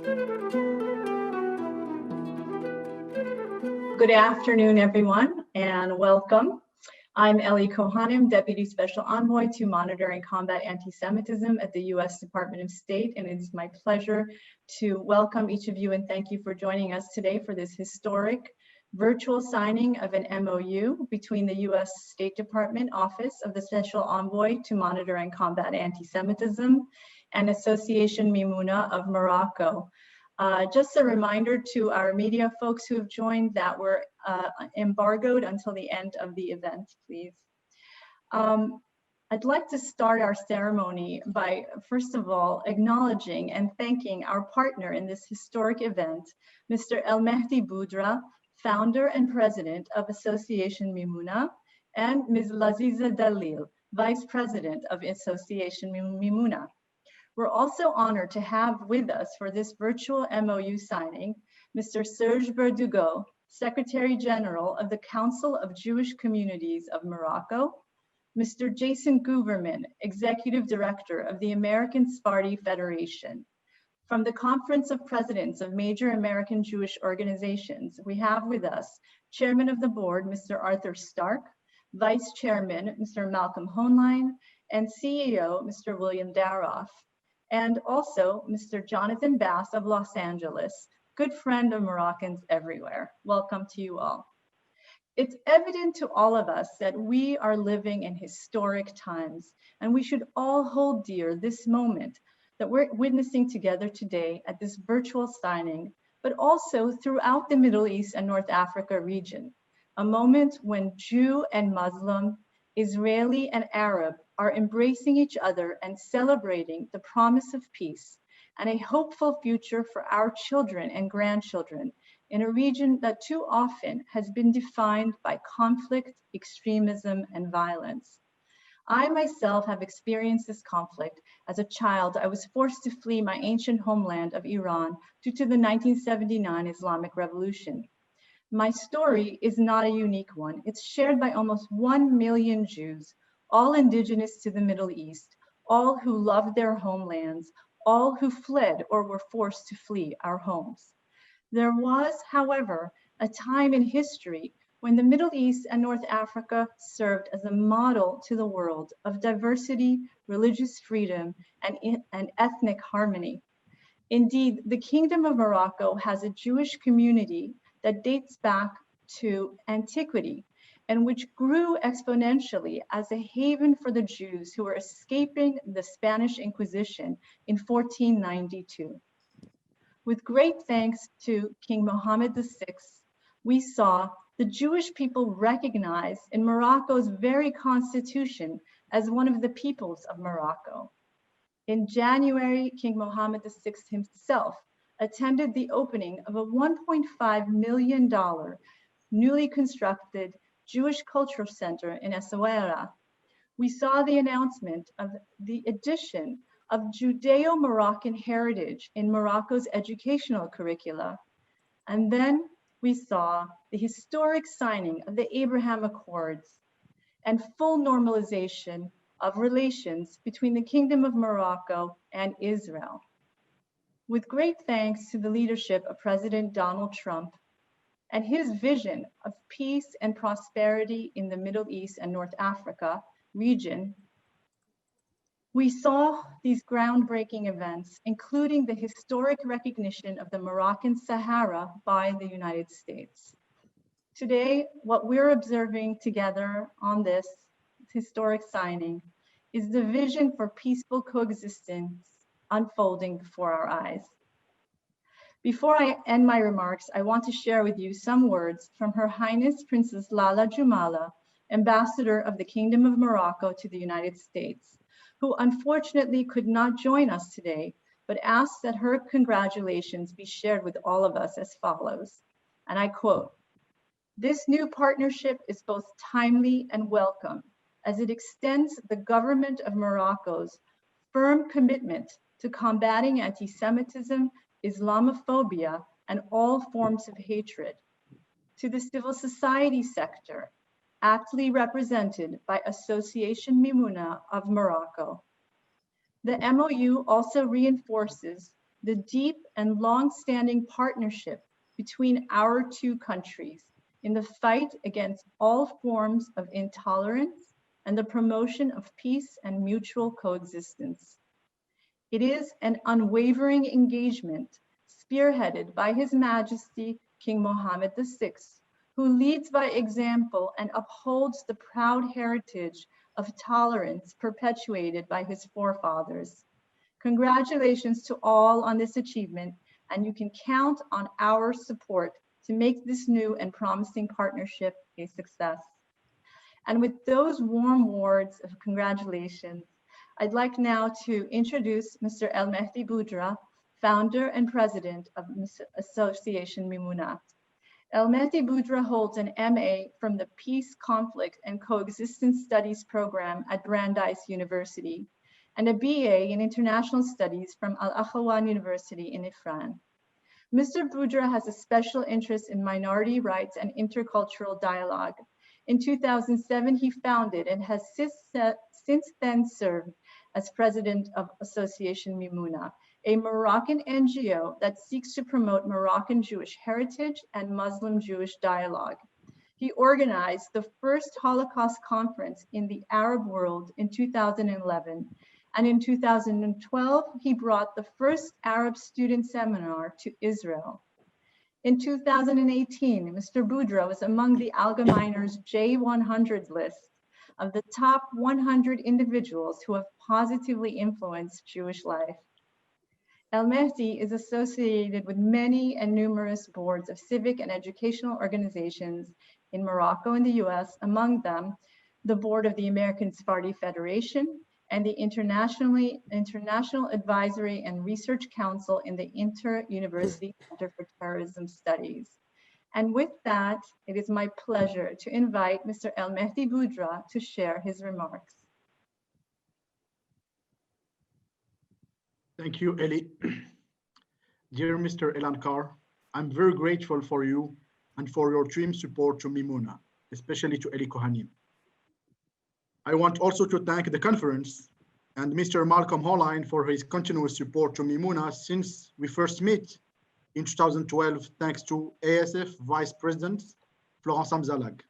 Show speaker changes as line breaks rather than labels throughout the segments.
Good afternoon, everyone, and welcome. I'm Ellie Cohanim, Deputy Special Envoy to Monitor and Combat Anti-Semitism at the U.S. Department of State, and it is my pleasure to welcome each of you and thank you for joining us today for this historic virtual signing of an MOU between the U.S. State Department Office of the Special Envoy to Monitor and Combat Anti-Semitism and Association Mimouna of Morocco. Just a reminder to our media folks who have joined that we're embargoed until the end of the event, please. I'd like to start our ceremony by, first of all, acknowledging and thanking our partner in this historic event, Mr. Elmehdi Boudra, founder and president of Association Mimouna, and Ms. Laziza Dalil, vice president of Association Mimouna. We're also honored to have with us for this virtual MOU signing, Mr. Serge Verdugo, Secretary General of the Council of Jewish Communities of Morocco, Mr. Jason Guverman, Executive Director of the American Sephardi Federation. From the Conference of Presidents of Major American Jewish Organizations, we have with us Chairman of the Board, Mr. Arthur Stark, Vice Chairman, Mr. Malcolm Hoenlein, and CEO, Mr. William Daroff, and also Mr. Jonathan Bass of Los Angeles, good friend of Moroccans everywhere. Welcome to you all. It's evident to all of us that we are living in historic times, and we should all hold dear this moment that we're witnessing together today at this virtual signing, but also throughout the Middle East and North Africa region, a moment when Jew and Muslim, Israeli and Arab are embracing each other and celebrating the promise of peace and a hopeful future for our children and grandchildren in a region that too often has been defined by conflict, extremism, and violence. I myself have experienced this conflict. As a child, I was forced to flee my ancient homeland of Iran due to the 1979 Islamic Revolution. My story is not a unique one. It's shared by almost 1 million Jews, all indigenous to the Middle East, all who loved their homelands, all who fled or were forced to flee our homes. There was, however, a time in history when the Middle East and North Africa served as a model to the world of diversity, religious freedom, and ethnic harmony. Indeed, the Kingdom of Morocco has a Jewish community that dates back to antiquity and which grew exponentially as a haven for the Jews who were escaping the Spanish Inquisition in 1492. With great thanks to King Mohammed VI, we saw the Jewish people recognized in Morocco's very constitution as one of the peoples of Morocco. In January, King Mohammed VI himself attended the opening of a $1.5 million newly constructed Jewish Cultural Center in Essaouira. We saw the announcement of the addition of Judeo-Moroccan heritage in Morocco's educational curricula. And then we saw the historic signing of the Abraham Accords and full normalization of relations between the Kingdom of Morocco and Israel. With great thanks to the leadership of President Donald Trump and his vision of peace and prosperity in the Middle East and North Africa region, we saw these groundbreaking events, including the historic recognition of the Moroccan Sahara by the United States. Today, what we're observing together on this historic signing is the vision for peaceful coexistence unfolding before our eyes. Before I end my remarks, I want to share with you some words from Her Highness Princess Lala Jumala, Ambassador of the Kingdom of Morocco to the United States, who unfortunately could not join us today, but asked that her congratulations be shared with all of us as follows, and I quote, "This new partnership is both timely and welcome, as it extends the government of Morocco's firm commitment to combating anti-Semitism, Islamophobia, and all forms of hatred, to the civil society sector, aptly represented by Association Mimouna of Morocco. The MOU also reinforces the deep and long-standing partnership between our two countries in the fight against all forms of intolerance and the promotion of peace and mutual coexistence. It is an unwavering engagement spearheaded by His Majesty King Mohammed VI, who leads by example and upholds the proud heritage of tolerance perpetuated by his forefathers. Congratulations to all on this achievement, and you can count on our support to make this new and promising partnership a success. And with those warm words of congratulations, I'd like now to introduce Mr. Elmehdi Boudra, founder and president of Association Mimouna. Elmehdi Boudra holds an MA from the Peace, Conflict, and Coexistence Studies program at Brandeis University, and a BA in International Studies from Al-Akhawan University in Iran. Mr. Boudra has a special interest in minority rights and intercultural dialogue. In 2007, he founded and has since then served as president of Association Mimouna, a Moroccan NGO that seeks to promote Moroccan Jewish heritage and Muslim Jewish dialogue. He organized the first Holocaust conference in the Arab world in 2011, and in 2012, he brought the first Arab student seminar to Israel. In 2018, Mr. Boudra was among the Allgemeiner's J100 list of the top 100 individuals who have positively influenced Jewish life. Elmehdi is associated with many and numerous boards of civic and educational organizations in Morocco and the US, among them the board of the American Sephardi Federation and the International Advisory and Research Council in the Inter-University Center for Terrorism Studies. And with that, it is my pleasure to invite Mr. Elmehdi Boudra to share his remarks.
Thank you, Ellie. Dear Mr. Elan Carr, I'm very grateful for you and for your team support to Mimouna, especially to Ellie Cohanim. I want also to thank the conference and Mr. Malcolm Holline for his continuous support to Mimouna since we first met in 2012, thanks to ASF Vice President Florence Amzalag.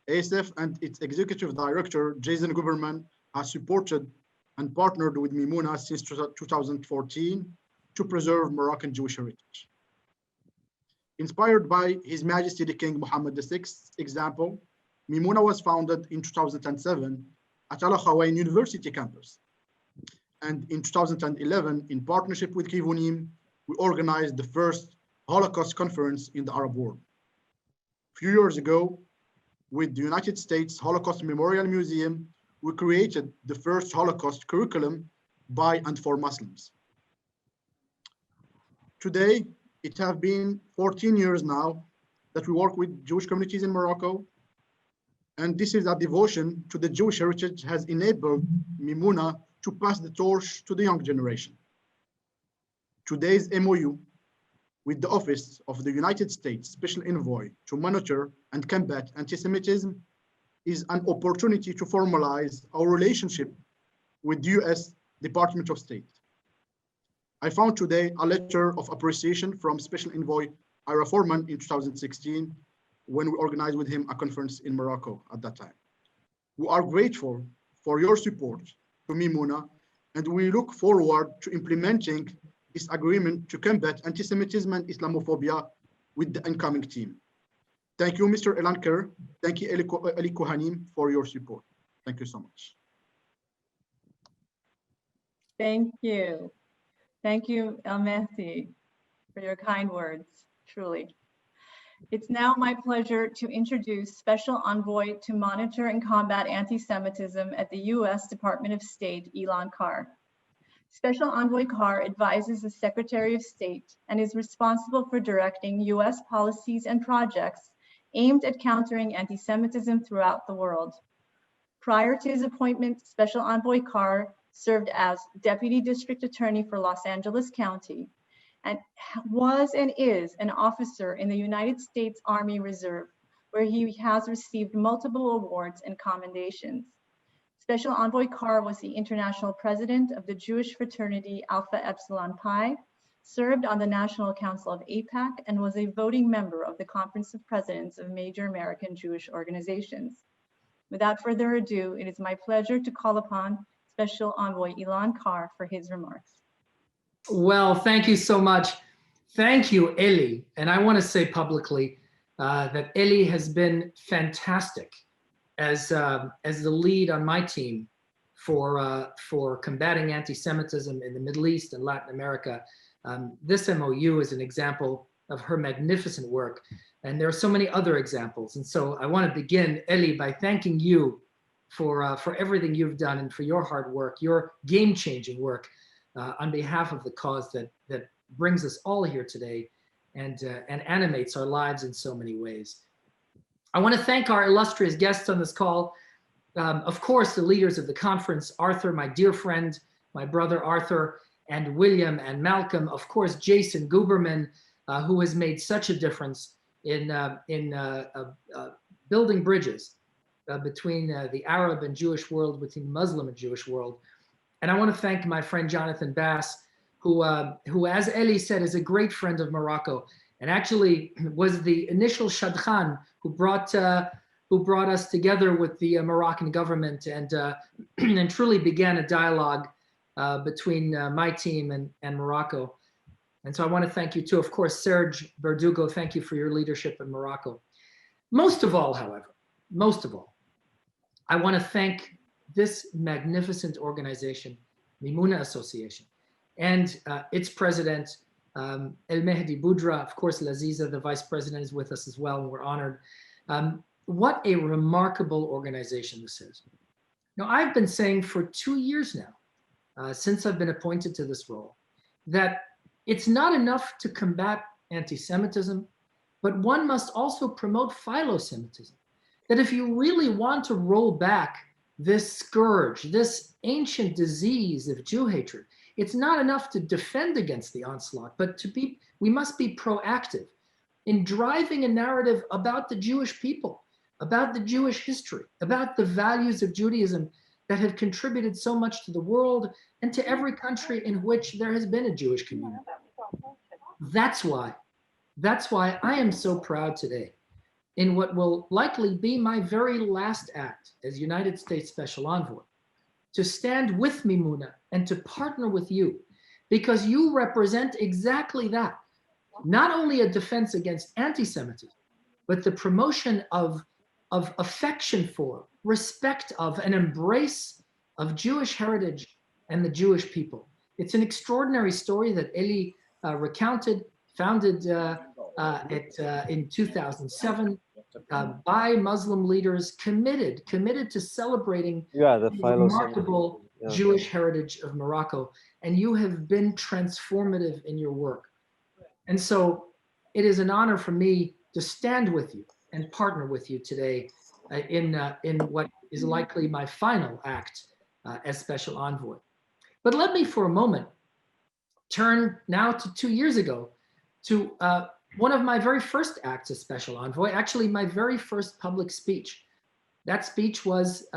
ASF and its Executive Director, Jason Guberman, have supported and partnered with Mimouna since 2014 to preserve Moroccan Jewish heritage. Inspired by His Majesty the King Mohammed VI's example, Mimouna was founded in 2007 at Al-Akhawan University campus. And in 2011, in partnership with Cohanim, we organized the first Holocaust conference in the Arab world. A few years ago, with the United States Holocaust Memorial Museum, we created the first Holocaust curriculum by and for Muslims. Today, it has been 14 years now that we work with Jewish communities in Morocco, and this is our devotion to the Jewish heritage has enabled Mimouna to pass the torch to the young generation. Today's MOU with the Office of the United States Special Envoy to monitor and combat anti-Semitism is an opportunity to formalize our relationship with the US Department of State. I found today a letter of appreciation from Special Envoy Ira Foreman in 2016 when we organized with him a conference in Morocco at that time. We are grateful for your support to Mimouna, and we look forward to implementing this agreement to combat anti-Semitism and Islamophobia with the incoming team. Thank you, Mr. Elan Carr. Thank you, Ellie Cohanim, for your support. Thank you so much.
Thank you. Thank you, Elmehdi, for your kind words, truly. It's now my pleasure to introduce Special Envoy to Monitor and Combat Anti-Semitism at the US Department of State, Elan Carr. Special Envoy Carr advises the Secretary of State and is responsible for directing US policies and projects aimed at countering anti-Semitism throughout the world. Prior to his appointment, Special Envoy Carr served as Deputy District Attorney for Los Angeles County and was and is an officer in the United States Army Reserve, where he has received multiple awards and commendations. Special Envoy Carr was the international president of the Jewish fraternity Alpha Epsilon Pi, served on the National Council of AIPAC, and was a voting member of the Conference of Presidents of major American Jewish organizations. Without further ado, it is my pleasure to call upon Special Envoy Elan Carr for his remarks.
Well, thank you so much. Thank you, Ellie. And I want to say publicly that Ellie has been fantastic as the lead on my team for combating anti-Semitism in the Middle East and Latin America. This MOU is an example of her magnificent work, and there are so many other examples. And so I want to begin, Ellie, by thanking you for everything you've done and for your hard work, your game-changing work on behalf of the cause that brings us all here today and animates our lives in so many ways. I want to thank our illustrious guests on this call. Of course, the leaders of the conference, Arthur, my dear friend, my brother Arthur, and William and Malcolm, of course, Jason Guberman, who has made such a difference in building bridges between the Arab and Jewish world, between Muslim and Jewish world. And I want to thank my friend Jonathan Bass, who, as Ellie said, is a great friend of Morocco, and actually was the initial shadchan who brought us together with the Moroccan government and and truly began a dialogue between my team and Morocco. And so I want to thank you too. Of course, Serge Verdugo, thank you for your leadership in Morocco. Most of all, however, I want to thank this magnificent organization, Mimouna Association, and its president, Elmehdi Boudra. Of course, Laziza, the vice president, is with us as well, and we're honored. What a remarkable organization this is. Now, I've been saying for 2 years now, since I've been appointed to this role, that it's not enough to combat anti-Semitism, but one must also promote philo-Semitism. That if you really want to roll back this scourge, this ancient disease of Jew hatred, it's not enough to defend against the onslaught, but we must be proactive in driving a narrative about the Jewish people, about the Jewish history, about the values of Judaism that have contributed so much to the world and to every country in which there has been a Jewish community. That's why I am so proud today, in what will likely be my very last act as United States Special Envoy, to stand with Mimouna and to partner with you, because you represent exactly that. Not only a defense against anti-Semitism, but the promotion of affection for, respect of, and embrace of Jewish heritage and the Jewish people. It's an extraordinary story that Ellie recounted, founded in 2007 by Muslim leaders committed to celebrating the remarkable Jewish heritage of Morocco. And you have been transformative in your work. And so it is an honor for me to stand with you and partner with you today in what is likely my final act as Special Envoy. But let me for a moment turn now to 2 years ago to one of my very first acts as Special Envoy, actually my very first public speech. That speech was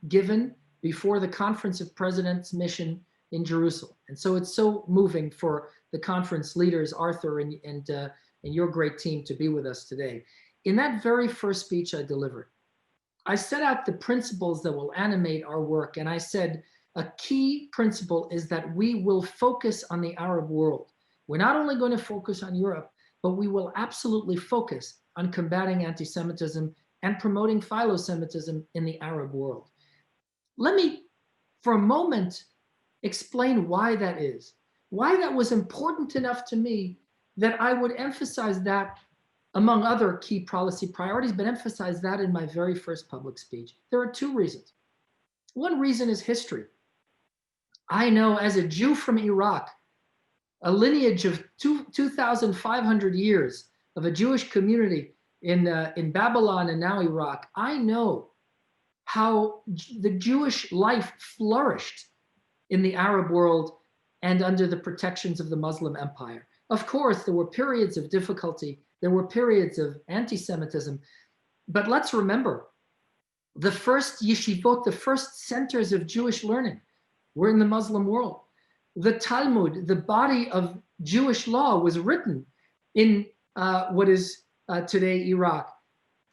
given before the Conference of Presidents mission in Jerusalem. And so it's so moving for the conference leaders, Arthur and your great team, to be with us today. In that very first speech I delivered, I set out the principles that will animate our work. And I said, a key principle is that we will focus on the Arab world. We're not only going to focus on Europe, but we will absolutely focus on combating anti-Semitism and promoting philo-Semitism in the Arab world. Let me, for a moment, explain why that is, why that was important enough to me that I would emphasize that among other key policy priorities, but emphasize that in my very first public speech. There are two reasons. One reason is history. I know, as a Jew from Iraq, a lineage of 2,500 years of a Jewish community in Babylon and now Iraq, I know how the Jewish life flourished in the Arab world and under the protections of the Muslim empire. Of course, there were periods of difficulty, there were periods of anti-Semitism, but let's remember The first yeshivot, the first centers of Jewish learning were in the Muslim world. The Talmud, the body of Jewish law, was written in what is today Iraq.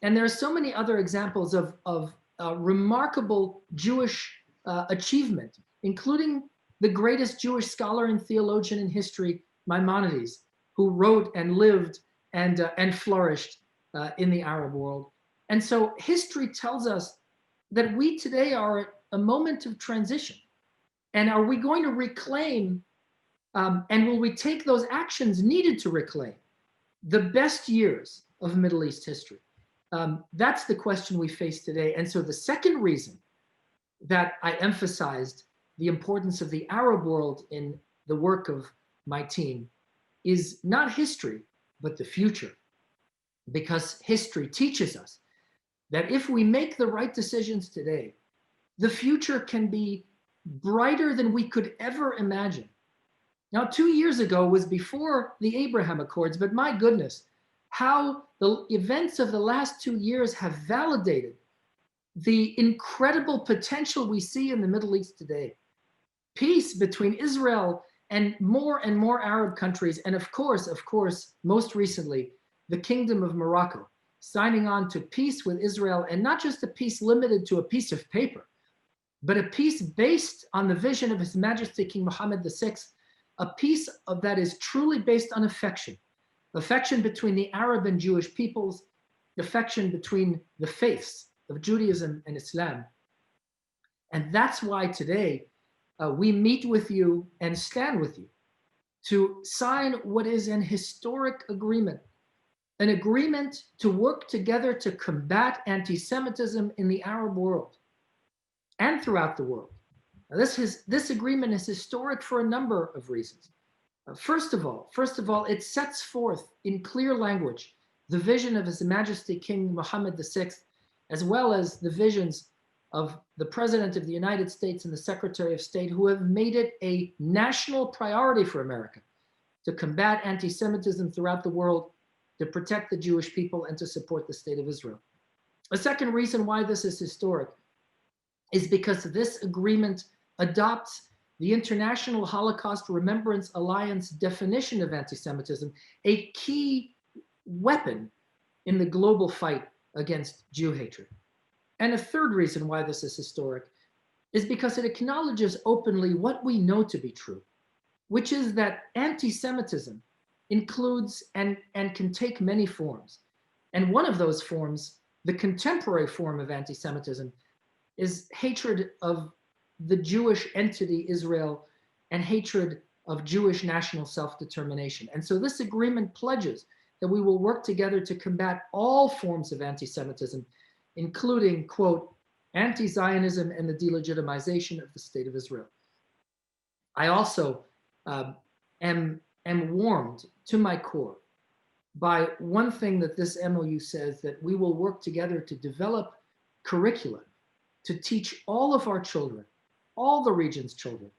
And there are so many other examples of remarkable Jewish achievement, including the greatest Jewish scholar and theologian in history, Maimonides, who wrote and lived and flourished in the Arab world. And so history tells us that we today are at a moment of transition. And are we going to reclaim, and will we take those actions needed to reclaim the best years of Middle East history? That's the question we face today. And so the second reason that I emphasized the importance of the Arab world in the work of my team is not history, but the future. Because history teaches us that if we make the right decisions today, the future can be brighter than we could ever imagine. Now, 2 years ago was before the Abraham Accords, but my goodness, how the events of the last 2 years have validated the incredible potential we see in the Middle East today. Peace between Israel and more Arab countries, and of course, most recently, the Kingdom of Morocco, signing on to peace with Israel, and not just a peace limited to a piece of paper, but a peace based on the vision of His Majesty King Mohammed VI, a peace that is truly based on affection between the Arab and Jewish peoples, affection between the faiths of Judaism and Islam. And that's why today we meet with you and stand with you to sign what is an historic agreement, an agreement to work together to combat anti-Semitism in the Arab world and throughout the world. Now, this agreement is historic for a number of reasons. First of all, it sets forth in clear language the vision of His Majesty King Mohammed VI, as well as the visions of the President of the United States and the Secretary of State, who have made it a national priority for America to combat anti-Semitism throughout the world, to protect the Jewish people, and to support the State of Israel. A second reason why this is historic is because this agreement adopts the International Holocaust Remembrance Alliance definition of anti-Semitism, a key weapon in the global fight against Jew hatred. And a third reason why this is historic is because it acknowledges openly what we know to be true, which is that anti-Semitism includes and can take many forms. And one of those forms, the contemporary form of anti-Semitism, is hatred of the Jewish entity Israel and hatred of Jewish national self-determination. And so this agreement pledges that we will work together to combat all forms of anti-Semitism, including, quote, anti-Zionism and the delegitimization of the State of Israel. I also am warmed to my core by one thing that this MOU says, that we will work together to develop curricula to teach all of our children, all the region's children,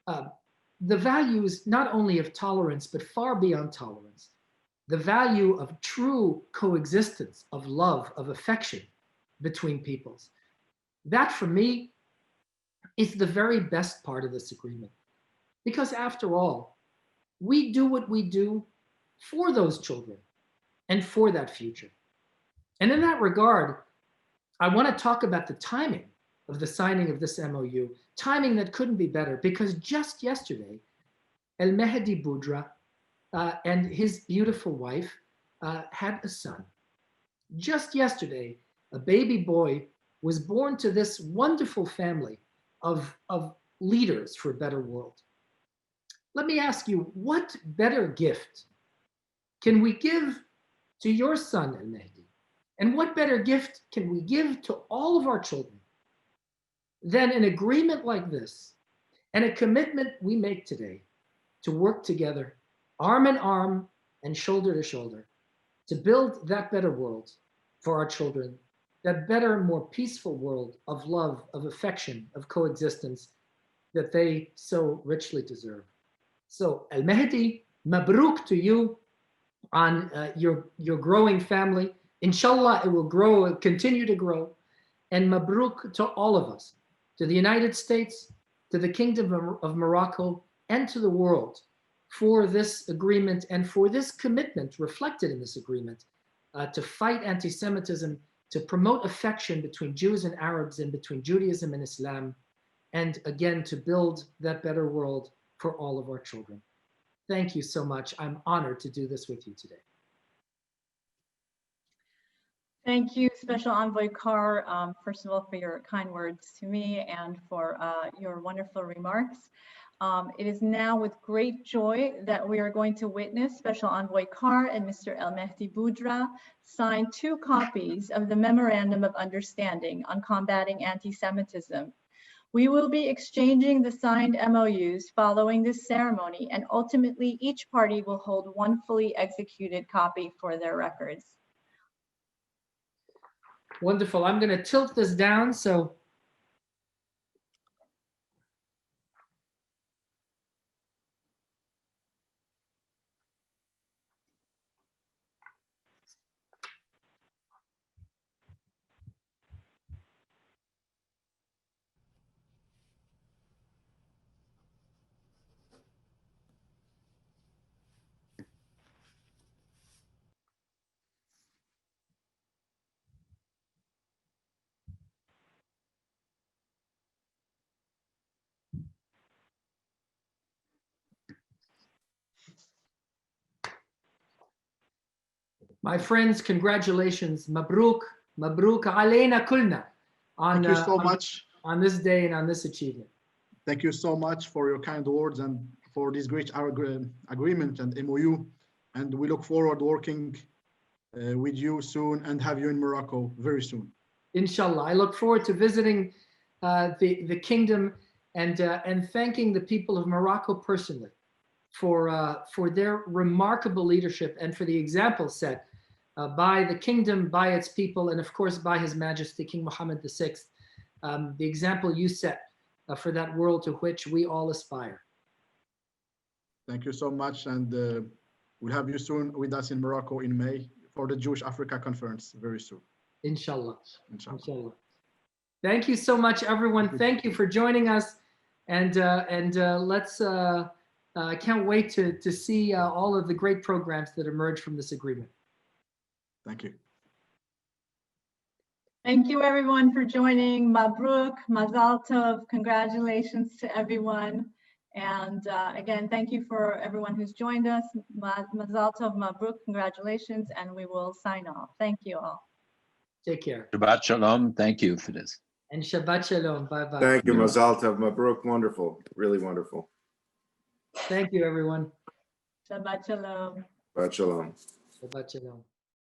the values not only of tolerance, but far beyond tolerance, the value of true coexistence, of love, of affection between peoples. That, for me, is the very best part of this agreement. Because after all, we do what we do for those children and for that future. And in that regard, I want to talk about the timing of the signing of this MOU, timing that couldn't be better, because just yesterday, Elmehdi Boudra and his beautiful wife had a son. Just yesterday, a baby boy was born to this wonderful family of leaders for a better world. Let me ask you, what better gift can we give to your son, Elmehdi? And what better gift can we give to all of our children than an agreement like this and a commitment we make today to work together, arm in arm and shoulder to shoulder, to build that better world for our children, that better, more peaceful world of love, of affection, of coexistence that they so richly deserve. So, Elmehdi, mabruk to you on your growing family. Inshallah, it will grow and continue to grow. and Mabruk to all of us, to the United States, to the Kingdom of Morocco, and to the world for this agreement and for this commitment reflected in this agreement to fight anti-Semitism, to promote affection between Jews and Arabs and between Judaism and Islam, and again, to build that better world for all of our children. Thank you so much. I'm honored to do this with you today.
Thank you, Special Envoy Carr, first of all, for your kind words to me and for your wonderful remarks. It is now with great joy that we are going to witness Special Envoy Carr and Mr. Elmehdi Boudra sign 2 copies of the Memorandum of Understanding on Combating Anti-Semitism. We will be exchanging the signed MOUs following this ceremony, and ultimately each party will hold 1 fully executed copy for their records.
Wonderful. I'm going to tilt this down so my friends, congratulations. Mabruk, Mabruk alayna kulna on,
Thank you so much.
On this day and on this achievement.
Thank you so much for your kind words and for this great agreement and MOU. And we look forward working with you soon and have you in Morocco very soon.
Inshallah. I look forward to visiting the kingdom and thanking the people of Morocco personally for their remarkable leadership and for the example set by the kingdom, by its people, and of course by His Majesty King Mohammed VI, the example you set for that world to which we all aspire.
Thank you so much, and we'll have you soon with us in Morocco in May for the Jewish Africa Conference very soon.
Inshallah.
Inshallah.
Inshallah. Thank you so much, everyone. Thank you for joining us, and let's. I can't wait to see all of the great programs that emerge from this agreement.
Thank you.
Thank you, everyone, for joining. Mabruk, Mazal Tov, congratulations to everyone. And again, thank you for everyone who's joined us. Mazal Tov, Mabruk, congratulations, and we will sign off. Thank you all.
Take care.
Shabbat Shalom. Thank you for this.
And Shabbat Shalom. Bye-bye.
Thank you, Mazal Tov, Mabruk. Wonderful. Really wonderful.
Thank you, everyone.
Shabbat Shalom.
Shabbat Shalom.
Shabbat Shalom.